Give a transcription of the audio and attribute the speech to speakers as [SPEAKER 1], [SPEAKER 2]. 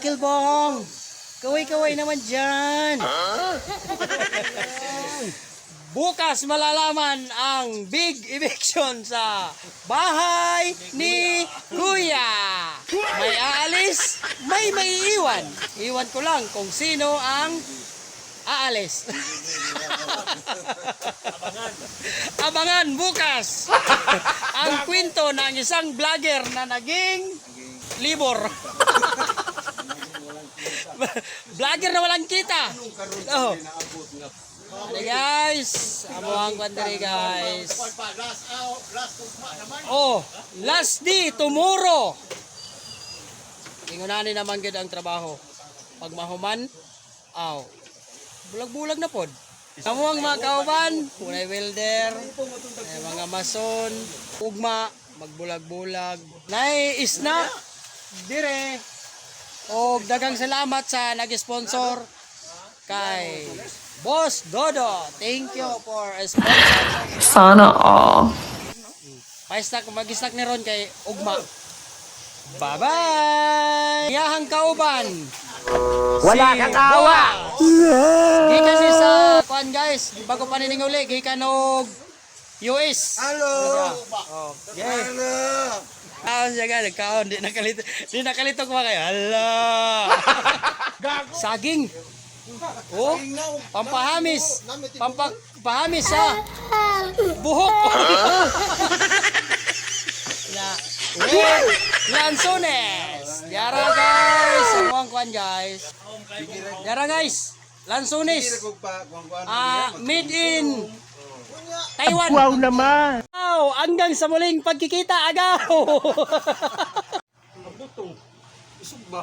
[SPEAKER 1] Kilbong! Kaway-kaway naman dyan! Bukas malalaman ang big eviction sa bahay ni Kuya. May aalis, may maiiwan. Iwan ko lang kung sino ang aalis. Abangan bukas ang kwento ng isang vlogger na naging libor. Vlogger na walang kita. Oh. Ano guys, amo ang kwandari guys. Oh, last day tomorrow. Ingunanin naman gid ang trabaho. Pag mahuman, bulag-bulag na pod. Amo ang mga kauban, unay welder, mga mason, ugma, magbulag-bulag. Nay isna dire. Og dagang salamat sa nag-sponsor kay Boss Dodo. Thank you for sponsor.
[SPEAKER 2] Sana all.
[SPEAKER 1] Mag-stack ni Ron kay ugma. Bye-bye! Iyahang kauban.
[SPEAKER 3] Wala kang awa.
[SPEAKER 1] Gikan si sa kuan guys, bago pa nininguli, gikan og US.
[SPEAKER 3] Hello.
[SPEAKER 1] Okay.
[SPEAKER 3] Hello.
[SPEAKER 1] Kaon siya ka, kaon. Di nakalito ko ba kayo? Hala! Saging. Oh, pampahamis. Pampahamis sa buhok. Lansones. Yara guys. Ang kuan guys. Yara guys. Lansones. Made in Taiwan.
[SPEAKER 3] Wow naman.
[SPEAKER 1] Wow, hanggang sa muling pagkikita agaw.
[SPEAKER 3] Abutong. Isog ba?